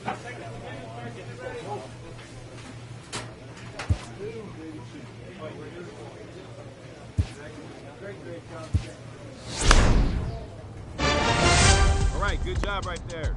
All right, good job right there.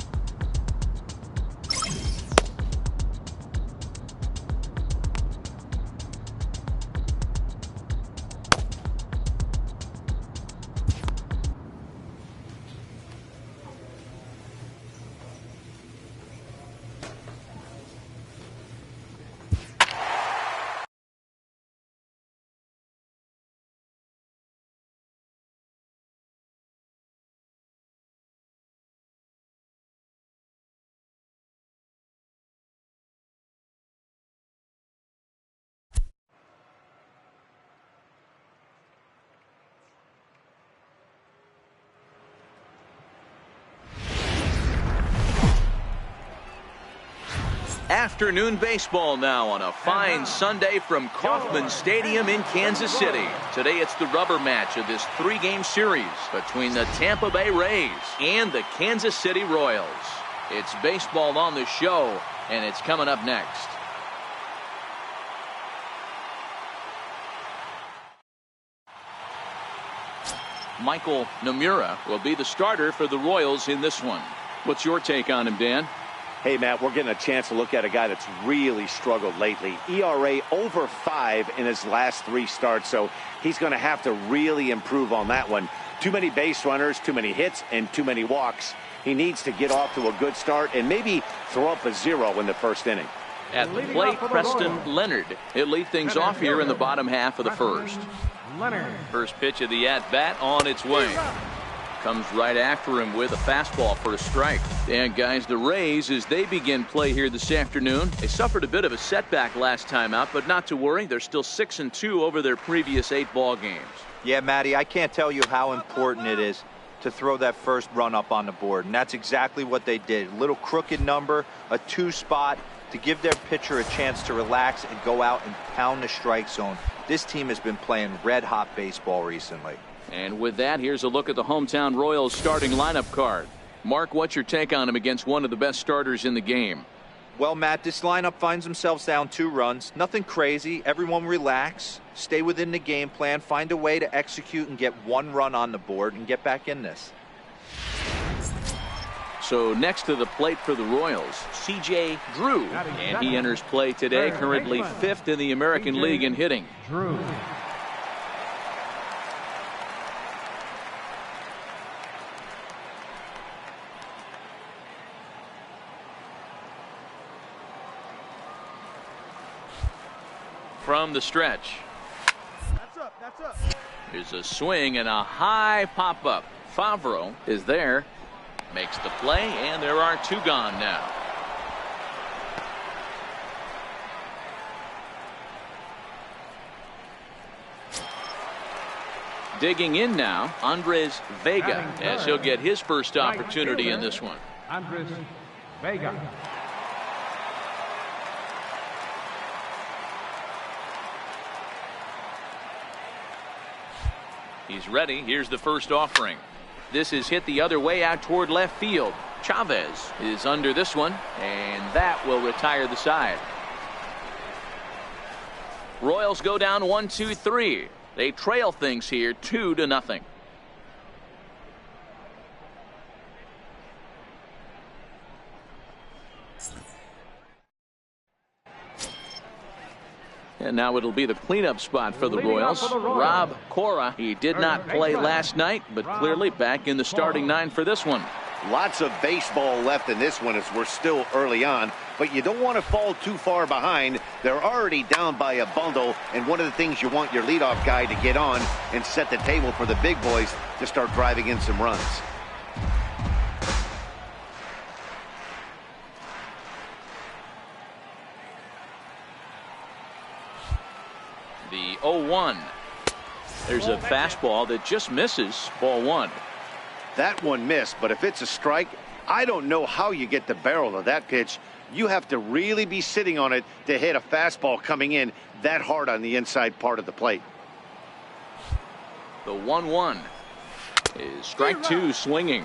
Afternoon baseball now on a fine Sunday from Kauffman Stadium in Kansas City. Today it's the rubber match of this three-game series between the Tampa Bay Rays and the Kansas City Royals. It's baseball on the show, and it's coming up next. Michael Nomura will be the starter for the Royals in this one. What's your take on him, Dan? Hey, Matt, we're getting a chance to look at a guy that's really struggled lately. ERA over 5 in his last 3 starts, so he's going to have to really improve on that one. Too many base runners, too many hits, and too many walks. He needs to get off to a good start and maybe throw up a 0 in the first inning. At the plate, Preston Leonard. He'll lead things off here in the bottom half of the first. First pitch of the at-bat on its way. Comes right after him with a fastball for a strike. And guys, the Rays, as they begin play here this afternoon, they suffered a bit of a setback last time out, but not to worry. They're still 6-2 over their previous 8 ball games. Yeah, Matty, I can't tell you how important it is to throw that first run up on the board. And that's exactly what they did. A little crooked number, a 2 spot to give their pitcher a chance to relax and go out and pound the strike zone. This team has been playing red-hot baseball recently. And with that, here's a look at the hometown Royals starting lineup card. Mark, what's your take on him against one of the best starters in the game? Well, Matt, this lineup finds themselves down 2 runs. Nothing crazy. Everyone relax. Stay within the game plan. Find a way to execute and get 1 run on the board and get back in this. So next to the plate for the Royals, C.J. Drew. And he enters play today, currently 5th in the American League in hitting. Drew. From the stretch. That's up. There's a swing and a high pop-up. Favreau is there. Makes the play, and there are 2 gone now. Digging in now, Andres Vega, as he'll get his first opportunity in this one. Andres Vega. He's ready. Here's the first offering. This is hit the other way out toward left field. Chavez is under this one, and that will retire the side. Royals go down 1-2-3. They trail things here 2-0. And now it'll be the cleanup spot for the Royals. Rob Cora, he did not play last night, but clearly back in the starting 9 for this one. Lots of baseball left in this one as we're still early on, but you don't want to fall too far behind. They're already down by a bundle, and one of the things you want your leadoff guy to get on and set the table for the big boys to start driving in some runs. The 0-1. There's a fastball that just misses. Ball 1. That one missed, but if it's a strike, I don't know how you get the barrel of that pitch. You have to really be sitting on it to hit a fastball coming in that hard on the inside part of the plate. The 1-1 is strike 2 swinging.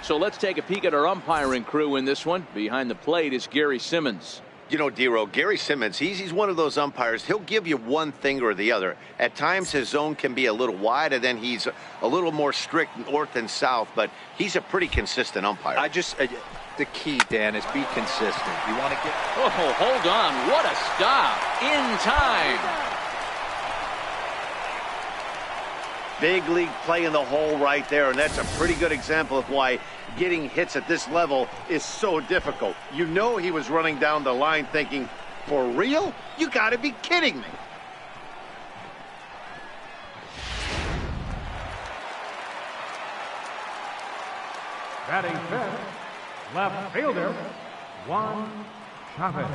So let's take a peek at our umpiring crew in this one. Behind the plate is Gary Simmons. You know, Dero, Gary Simmons, he's one of those umpires. He'll give you one thing or the other. At times his zone can be a little wide, and then he's a little more strict north and south, but he's a pretty consistent umpire. The key, Dan, is be consistent. You want to get... Oh, hold on. What a stop. In time. Big league play in the hole right there, and that's a pretty good example of why getting hits at this level is so difficult. You know he was running down the line thinking, for real? You got to be kidding me. Batting fifth, left fielder, Juan Chavez.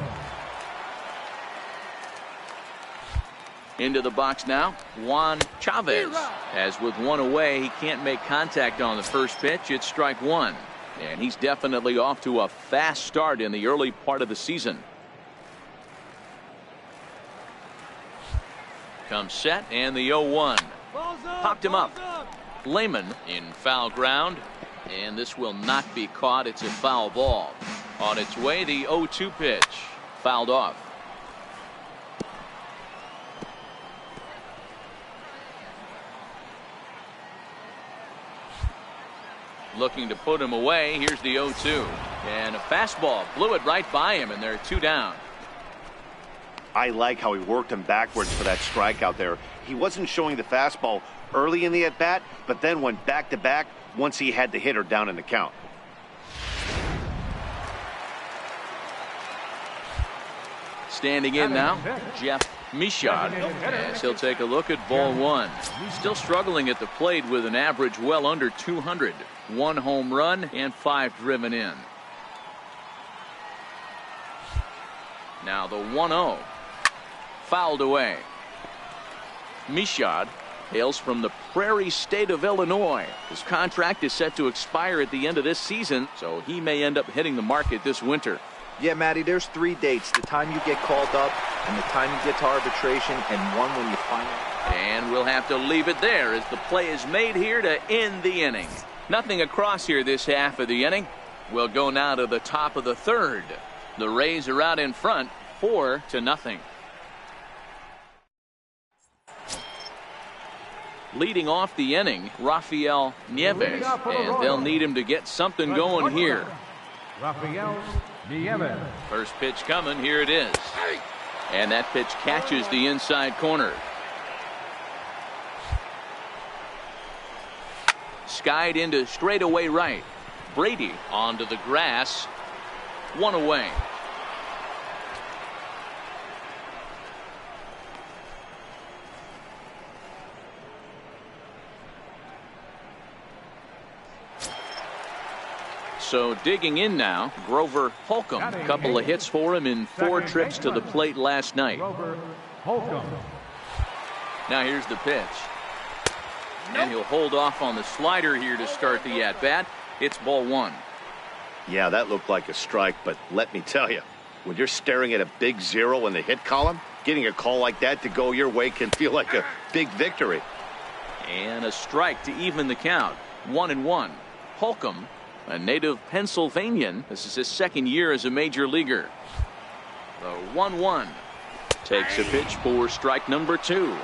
Into the box now, Juan Chavez. As with one away, he can't make contact on the first pitch. It's strike one. And he's definitely off to a fast start in the early part of the season. Comes set, and the 0-1. Popped him up. Lehman in foul ground. And this will not be caught. It's a foul ball. On its way, the 0-2 pitch. Fouled off. Looking to put him away. Here's the 0-2. And a fastball. Blew it right by him, and they're two down. I like how he worked him backwards for that strikeout there. He wasn't showing the fastball early in the at-bat, but then went back-to-back once he had the hitter down in the count. Standing in now, Jeff Mishad, as he'll take a look at ball one. Still struggling at the plate with an average well under 200. 1 home run and 5 driven in. Now the 1-0. Fouled away. Mishad hails from the Prairie State of Illinois. His contract is set to expire at the end of this season, so he may end up hitting the market this winter. Yeah, Matty, there's 3 dates. The time you get called up, and the time you get to arbitration, and one when you finally... And we'll have to leave it there as the play is made here to end the inning. Nothing across here this half of the inning. We'll go now to the top of the third. The Rays are out in front, 4-0. Leading off the inning, Rafael Nieves, and they'll need him to get something going here. Rafael Nieves. First pitch coming, here it is. And that pitch catches the inside corner. Skied into straightaway right. Brady onto the grass. 1 away. So digging in now, Grover Holcomb. A couple of hits for him in 4 trips to the plate last night. Grover Holcomb. Now here's the pitch. And he'll hold off on the slider here to start the at-bat. It's ball 1. Yeah, that looked like a strike, but let me tell you, when you're staring at a big 0 in the hit column, getting a call like that to go your way can feel like a big victory. And a strike to even the count. 1-1. Holcomb, a native Pennsylvanian. This is his 2nd year as a major leaguer. The 1-1. Takes a pitch for strike number 2.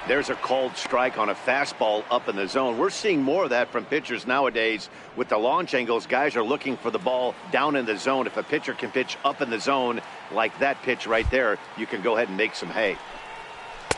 There's a called strike on a fastball up in the zone. We're seeing more of that from pitchers nowadays. With the launch angles, guys are looking for the ball down in the zone. If a pitcher can pitch up in the zone like that pitch right there, you can go ahead and make some hay.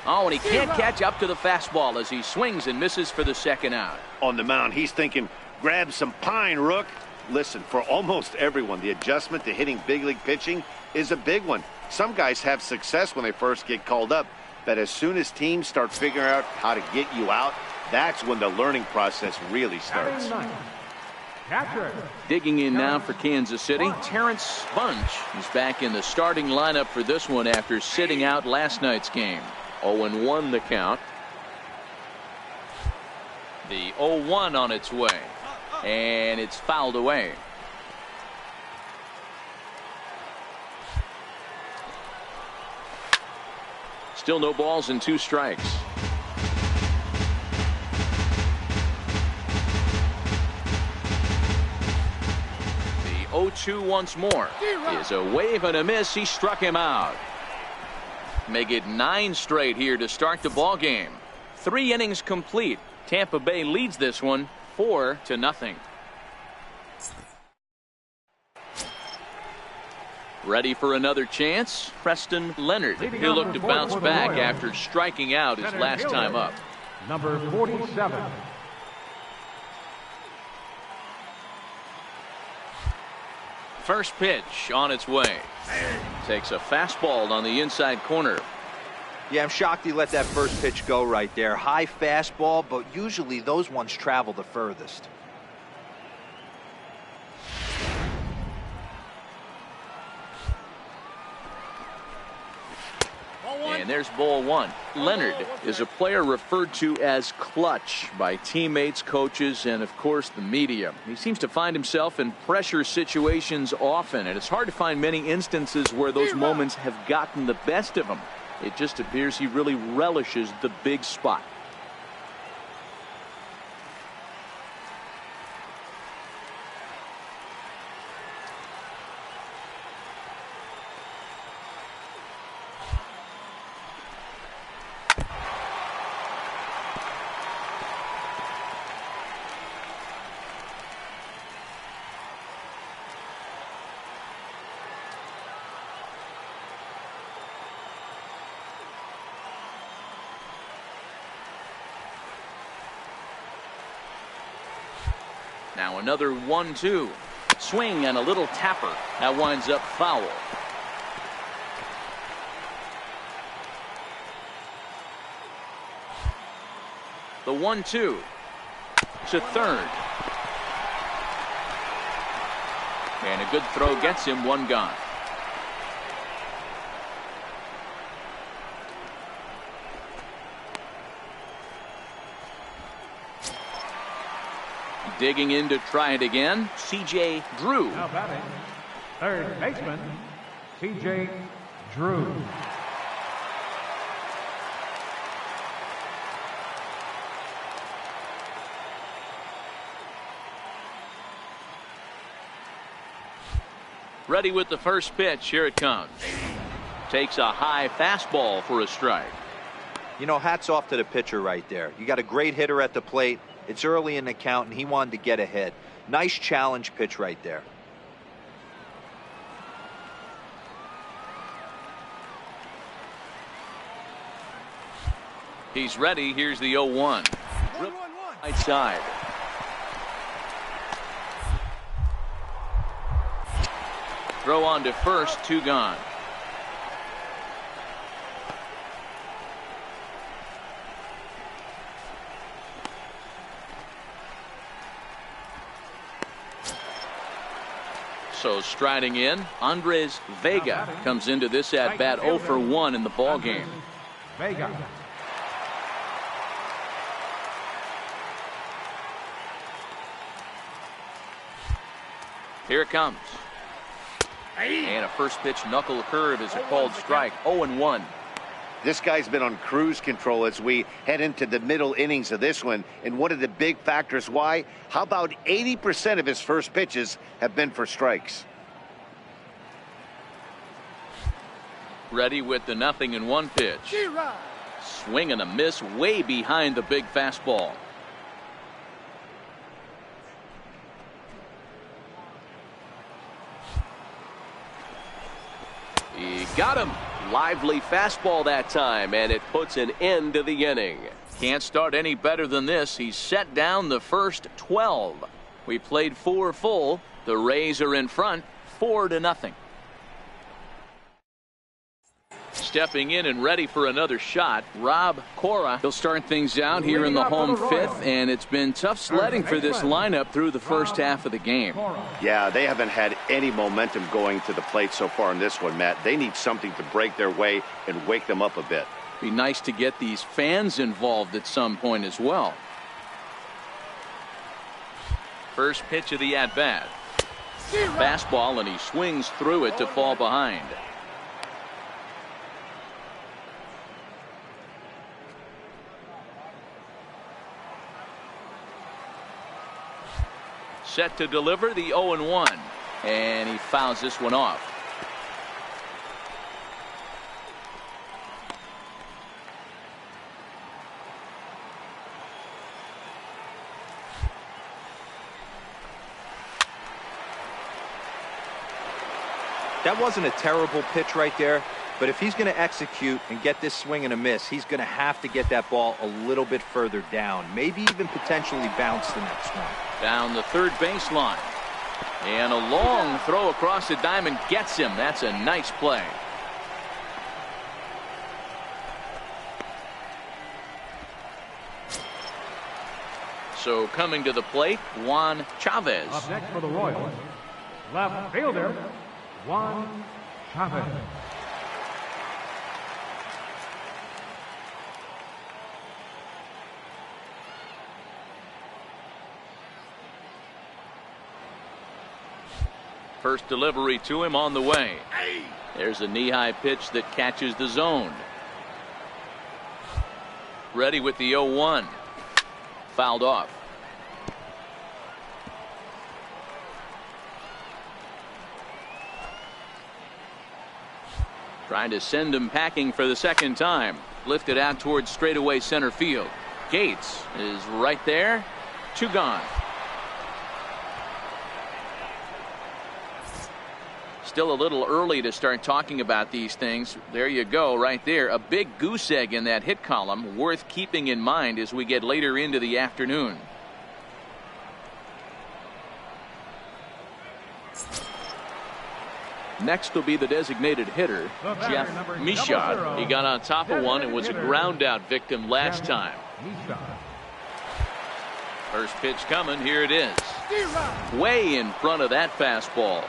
Oh, and he can't catch up to the fastball as he swings and misses for the 2nd out. On the mound, he's thinking, grab some pine, Rook. Listen, for almost everyone, the adjustment to hitting big league pitching is a big one. Some guys have success when they first get called up. But as soon as teams start figuring out how to get you out, that's when the learning process really starts. Digging in now for Kansas City, Terrence Bunch is back in the starting lineup for this one after sitting out last night's game. 0-1 the count. The 0-1 on its way. And it's fouled away. Still no balls and 2 strikes. 0-2 once more. Is a wave and a miss. He struck him out. Make it 9 straight here to start the ball game. 3 innings complete. Tampa Bay leads this one 4-0. Ready for another chance? Preston Leonard. He'll look to bounce back after striking out his last time up. Number 47. First pitch on its way. Takes a fastball on the inside corner. Yeah, I'm shocked he let that first pitch go right there. High fastball, but usually those ones travel the furthest. And there's ball 1. Leonard is a player referred to as clutch by teammates, coaches, and of course the media. He seems to find himself in pressure situations often, and it's hard to find many instances where those moments have gotten the best of him. It just appears he really relishes the big spot. Now another 1-2. Swing and a little tapper. That winds up foul. The 1-2 to third. And a good throw gets him 1 gone. Digging in to try it again, C.J. Drew. Now batting, third baseman, C.J. Drew. Ready with the first pitch. Here it comes. Takes a high fastball for a strike. You know, hats off to the pitcher right there. You got a great hitter at the plate. It's early in the count, and he wanted to get ahead. Nice challenge pitch right there. He's ready. Here's the 0-1. Right side. Throw on to first, 2 gone. So striding in, Andres Vega comes into this at bat 0 for 1 in the ball game. Vega. Here it comes. And a first pitch knuckle curve is a called strike. 0-1. This guy's been on cruise control as we head into the middle innings of this one. And one of the big factors why, how about 80% of his first pitches have been for strikes? Ready with the 0-1 pitch. Swing and a miss way behind the big fastball. He got him. Lively fastball that time, and it puts an end to the inning. Can't start any better than this. He's set down the first 12. We played 4 full. The Rays are in front 4-0. Stepping in and ready for another shot, Rob Cora. He'll start things out here in the home 5th, and it's been tough sledding for this lineup through the first half of the game. Yeah, they haven't had any momentum going to the plate so far in this one, Matt. They need something to break their way and wake them up a bit. Be nice to get these fans involved at some point as well. First pitch of the at-bat. Fastball, and he swings through it to fall behind. Set to deliver the 0-1. And he fouls this one off. That wasn't a terrible pitch right there, but if he's going to execute and get this swing and a miss, he's going to have to get that ball a little bit further down, maybe even potentially bounce the next one. Down the third baseline. And a long throw across the diamond gets him. That's a nice play. So coming to the plate, Juan Chavez. Up next for the Royals, left fielder, Juan Chavez. First delivery to him on the way. There's a knee-high pitch that catches the zone. Ready with the 0-1. Fouled off. Trying to send him packing for the second time. Lifted out towards straightaway center field. Gates is right there. 2 gone. Still a little early to start talking about these things. There you go, right there. A big goose egg in that hit column, worth keeping in mind as we get later into the afternoon. Next will be the designated hitter, Jeff Mishad. He got on top of one and was a ground out victim last time. First pitch coming. Here it is. Way in front of that fastball.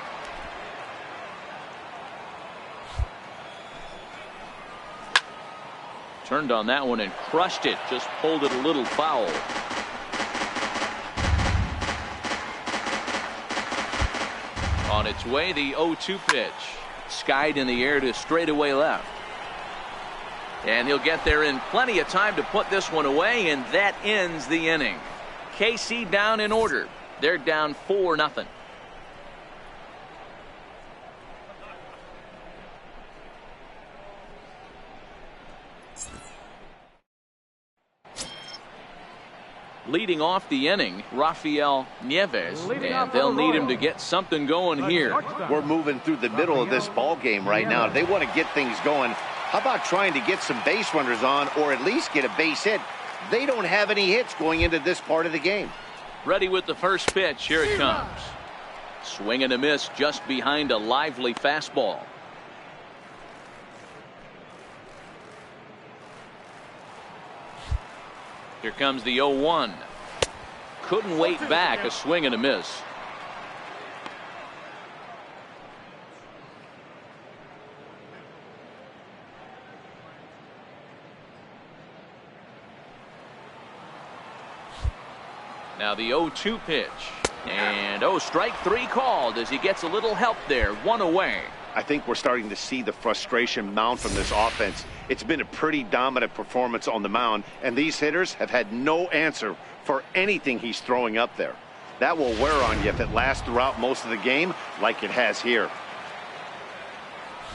Turned on that one and crushed it. Just pulled it a little foul. On its way, the 0-2 pitch. Skied in the air to straightaway left. And he'll get there in plenty of time to put this one away, and that ends the inning. KC down in order. They're down 4-0. Leading off the inning, Rafael Nieves, and they'll need him to get something going here. We're moving through the middle of this ball game right now. If they want to get things going, how about trying to get some base runners on or at least get a base hit? They don't have any hits going into this part of the game. Ready with the first pitch. Here it comes. Swing and a miss just behind a lively fastball. Here comes the 0-1. Couldn't wait back. A swing and a miss. Now the 0-2 pitch. And strike 3 called as he gets a little help there. 1 away. I think we're starting to see the frustration mount from this offense. It's been a pretty dominant performance on the mound, and these hitters have had no answer for anything he's throwing up there. That will wear on you if it lasts throughout most of the game like it has here.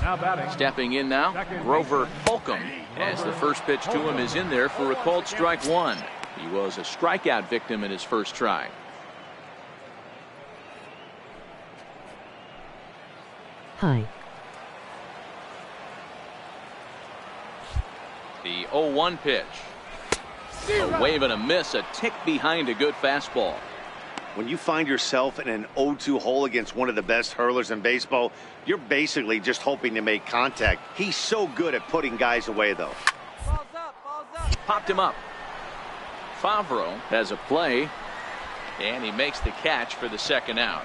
Now batting. Stepping in now, Grover Holcomb, as the first pitch to him is in there for a called strike 1. He was a strikeout victim in his first try. Hi. The 0-1 pitch. A wave and a miss, a tick behind a good fastball. When you find yourself in an 0-2 hole against one of the best hurlers in baseball, you're basically just hoping to make contact. He's so good at putting guys away, though. Balls up, balls up. Popped him up. Favreau has a play, and he makes the catch for the second out.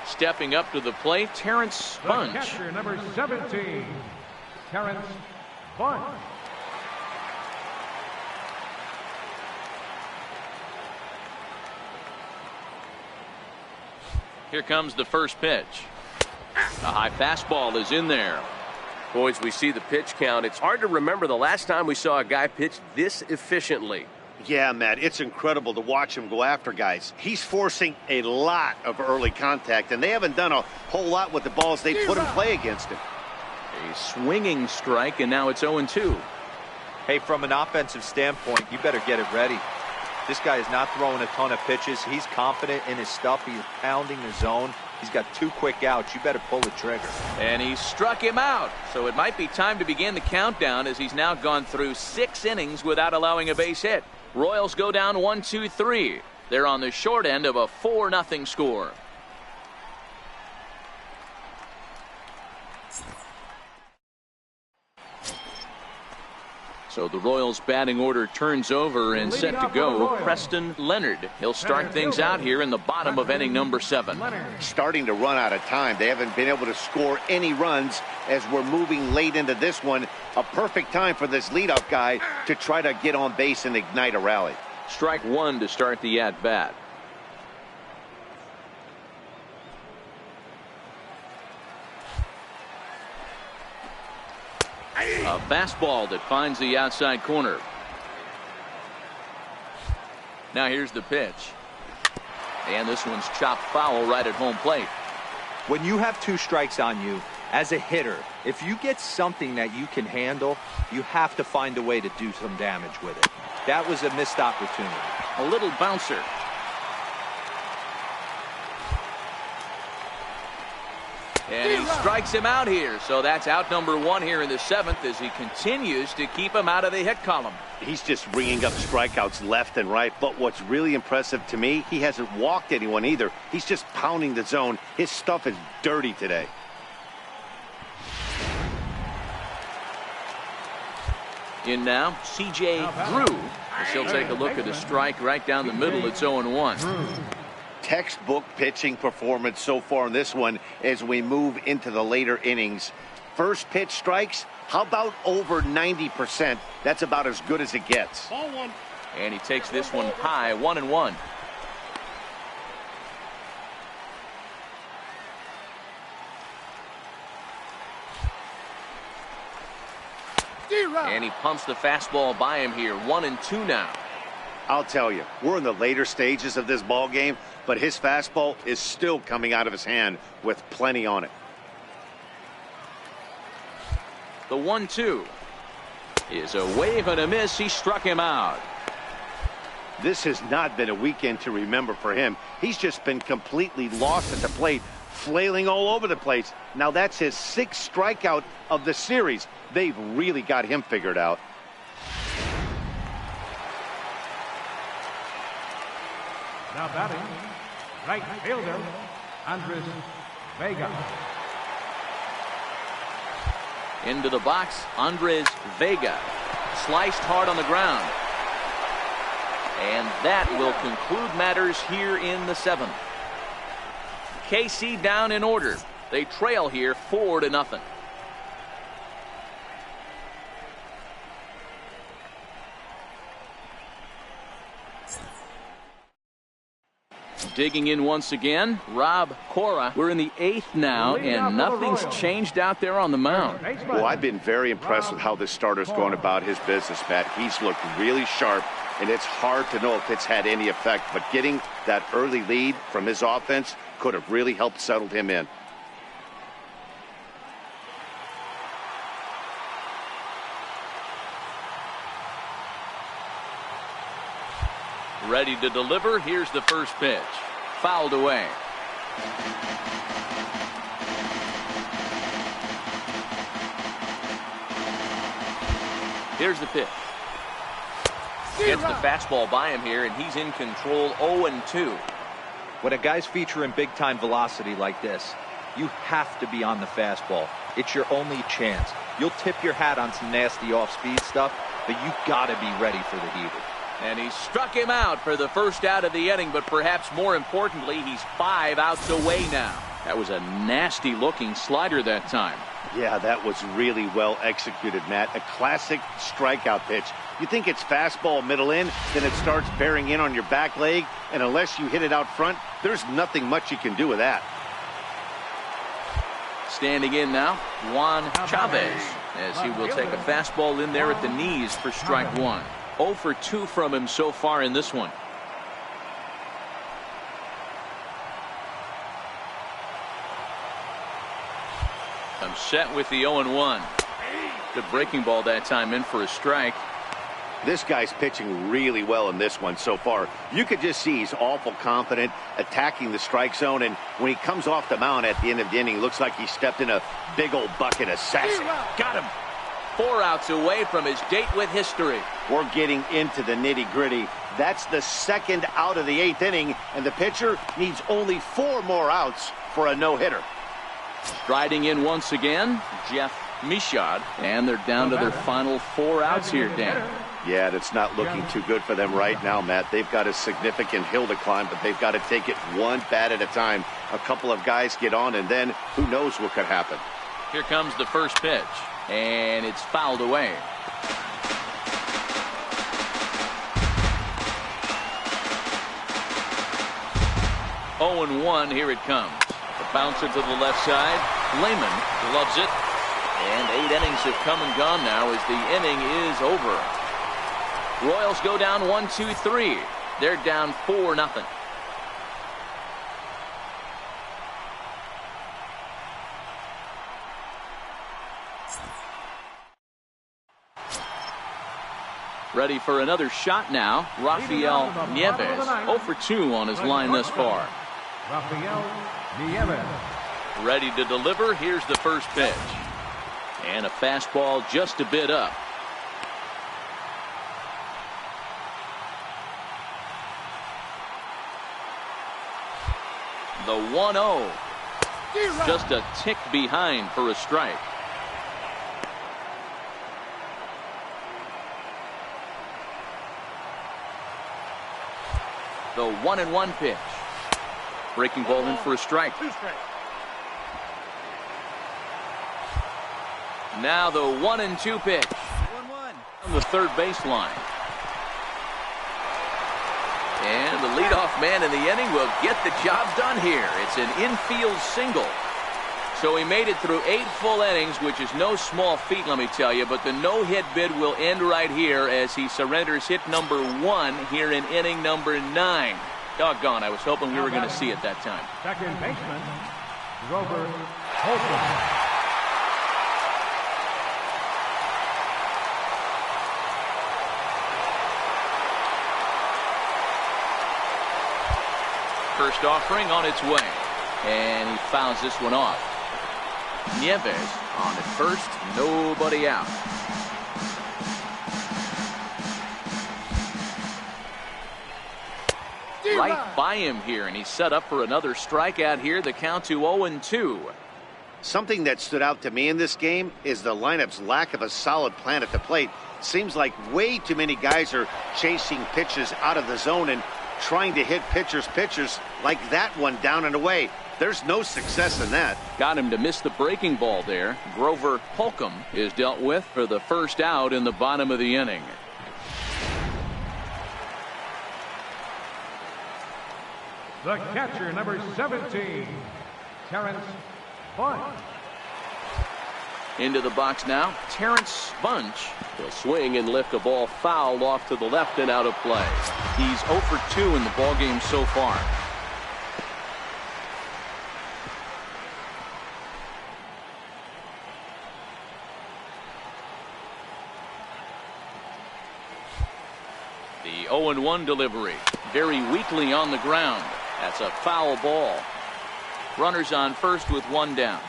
Stepping up to the plate, Terrence Bunch. The catcher, number 17, Terrence Bunch. Here comes the first pitch. A high fastball is in there. Boys, we see the pitch count. It's hard to remember the last time we saw a guy pitch this efficiently. Yeah, Matt, it's incredible to watch him go after guys. He's forcing a lot of early contact, and they haven't done a whole lot with the balls they put in play against him. A swinging strike, and now it's 0-2. Hey, from an offensive standpoint, you better get it ready. This guy is not throwing a ton of pitches. He's confident in his stuff. He's pounding the zone. He's got 2 quick outs. You better pull the trigger. And he struck him out. So it might be time to begin the countdown, as he's now gone through 6 innings without allowing a base hit. Royals go down 1-2-3. They're on the short end of a 4-0 score. So the Royals batting order turns over and set to go. Preston Leonard. He'll start things out here in the bottom of inning number 7. Starting to run out of time. They haven't been able to score any runs as we're moving late into this one. A perfect time for this leadoff guy to try to get on base and ignite a rally. Strike 1 to start the at-bat. A fastball that finds the outside corner. Now here's the pitch. And this one's chopped foul right at home plate. When you have 2 strikes on you, as a hitter, if you get something that you can handle, you have to find a way to do some damage with it. That was a missed opportunity. A little bouncer. And he strikes him out here. So that's out number 1 here in the 7th as he continues to keep him out of the hit column. He's just ringing up strikeouts left and right. But what's really impressive to me, he hasn't walked anyone either. He's just pounding the zone. His stuff is dirty today. In now, C.J. Drew. As he'll take a look at a strike right down the middle. It's 0-1. Textbook pitching performance so far in this one as we move into the later innings. First pitch strikes, how about over 90%? That's about as good as it gets. Ball 1. And he takes this one high, 1-1. And he pumps the fastball by him here. 1-2 now. I'll tell you, we're in the later stages of this ball game, but his fastball is still coming out of his hand with plenty on it. The 1-2 is a wave and a miss. He struck him out. This has not been a weekend to remember for him. He's just been completely lost at the plate, flailing all over the place. Now that's his 6th strikeout of the series. They've really got him figured out. Now batting, right fielder, Andres Vega. Into the box, Andres Vega. Sliced hard on the ground. And that will conclude matters here in the 7th. KC down in order. They trail here 4-0. Digging in once again, Rob Cora. We're in the 8th now, and nothing's changed out there on the mound. Well, I've been very impressed with how this starter's going about his business, Matt. He's looked really sharp, and it's hard to know if it's had any effect. But getting that early lead from his offense could have really helped settle him in. Ready to deliver. Here's the first pitch. Fouled away. Here's the pitch. Gets the fastball by him here, and he's in control. 0-2. When a guy's featuring big-time velocity like this, you have to be on the fastball. It's your only chance. You'll tip your hat on some nasty off-speed stuff, but you got to be ready for the heater. And he struck him out for the first out of the inning, but perhaps more importantly, he's 5 outs away now. That was a nasty-looking slider that time. Yeah, that was really well executed, Matt. A classic strikeout pitch. You think it's fastball middle in, then it starts bearing in on your back leg, and unless you hit it out front, there's nothing much you can do with that. Standing in now, Juan Chavez, as he will take a fastball in there at the knees for strike one. 0 for 2 from him so far in this one. I'm set with the 0-1. Good breaking ball that time in for a strike. This guy's pitching really well in this one so far. You could just see he's awful confident attacking the strike zone, and when he comes off the mound at the end of the inning, looks like he stepped in a big old bucket of sassy. Got him. 4 outs away from his date with history. We're getting into the nitty-gritty. That's the second out of the 8th inning, and the pitcher needs only 4 more outs for a no-hitter. Striding in once again, Jeff Michaud, and they're down to their final 4 outs here, Dan. Yeah, that's not looking too good for them right now, Matt. They've got a significant hill to climb, but they've got to take it one bat at a time. A couple of guys get on, and then who knows what could happen. Here comes the first pitch, and it's fouled away. Oh and 1, here it comes. The bouncer to the left side. Lehman loves it. And 8 innings have come and gone now as the inning is over. Royals go down 1-2-3. They're down 4-0. Ready for another shot now. Rafael Nieves, 0 for 2 on his line thus far. Rafael Nieves. Ready to deliver. Here's the first pitch. And a fastball just a bit up. The 1-0. Just a tick behind for a strike. The 1-1 pitch. Breaking ball in for a strike. Now the 1-2 pitch. 1-1. On the third baseline. And the leadoff man in the inning will get the job done here. It's an infield single. So he made it through 8 full innings, which is no small feat, let me tell you. But the no-hit bid will end right here as he surrenders hit number 1 here in inning number 9. Doggone, I was hoping we were going to see it that time. Second baseman, Grover Holcomb. First offering on its way. And he fouls this one off. Nieves on at first, nobody out. Right by him here, and he's set up for another strikeout here. The count to 0-2. Something that stood out to me in this game is the lineup's lack of a solid plan at the plate. Seems like way too many guys are chasing pitches out of the zone and trying to hit pitchers like that one down and away. There's no success in that. Got him to miss the breaking ball there. Grover Holcomb is dealt with for the first out in the bottom of the inning. The catcher, number 17, Terrence Bunch. Into the box now, Terrence Bunch. He'll swing and lift a ball foul off to the left and out of play. He's 0 for 2 in the ballgame so far. The 0-1 delivery. Very weakly on the ground. That's a foul ball. Runners on first with 1 down.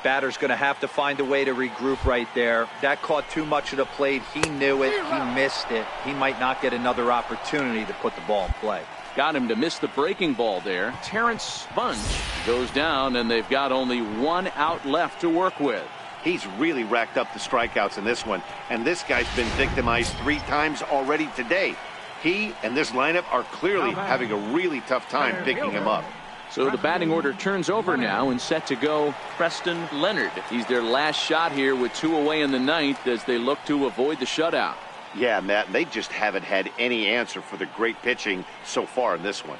Batter's going to have to find a way to regroup right there. That caught too much of the plate. He knew it. He missed it. He might not get another opportunity to put the ball in play. Got him to miss the breaking ball there. Terrence Bunch goes down, and they've got only 1 out left to work with. He's really racked up the strikeouts in this one, and this guy's been victimized 3 times already today. He and this lineup are clearly having a really tough time picking him up. So the batting order turns over now and set to go Preston Leonard. He's their last shot here with 2 away in the 9th as they look to avoid the shutout. Yeah, Matt, they just haven't had any answer for the great pitching so far in this one.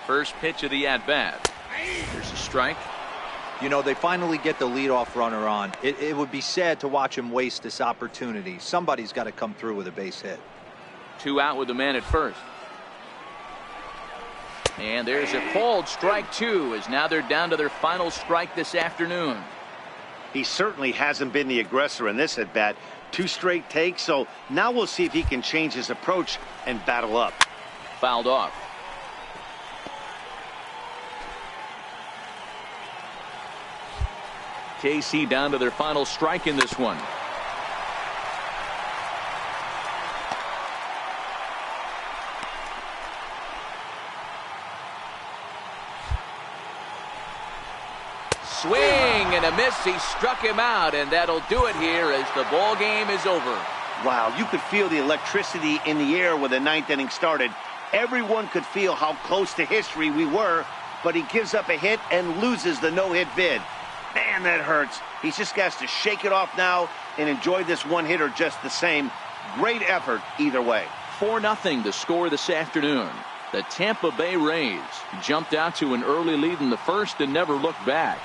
First pitch of the at-bat. Here's a strike. You know, they finally get the leadoff runner on. It would be sad to watch him waste this opportunity. Somebody's got to come through with a base hit. 2 out with the man at first. And there's a called strike 2, as now they're down to their final strike this afternoon. He certainly hasn't been the aggressor in this at bat. 2 straight takes, so now we'll see if he can change his approach and battle up. Fouled off. KC down to their final strike in this one. Swing and a miss. He struck him out, and that'll do it here as the ball game is over. Wow, you could feel the electricity in the air when the 9th inning started. Everyone could feel how close to history we were, but he gives up a hit and loses the no-hit bid. Man, that hurts. He just has to shake it off now and enjoy this one-hitter just the same. Great effort either way. 4-0 the score this afternoon. The Tampa Bay Rays jumped out to an early lead in the first and never looked back.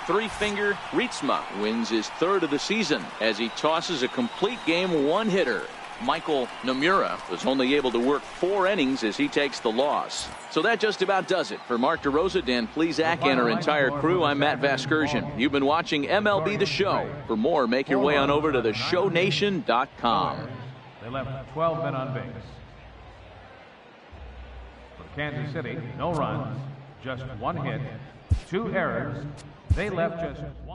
Three-finger Ritzma wins his 3rd of the season as he tosses a complete game one-hitter. Michael Nomura was only able to work 4 innings as he takes the loss. So that just about does it. For Mark DeRosa, Dan Plesac, and our entire crew, I'm Matt Vasgersian. You've been watching MLB The Show. For more, make your way on over to theshownation.com. They left 12 men on base. For Kansas City, no runs, just 1 hit, 2 errors. They left just 1.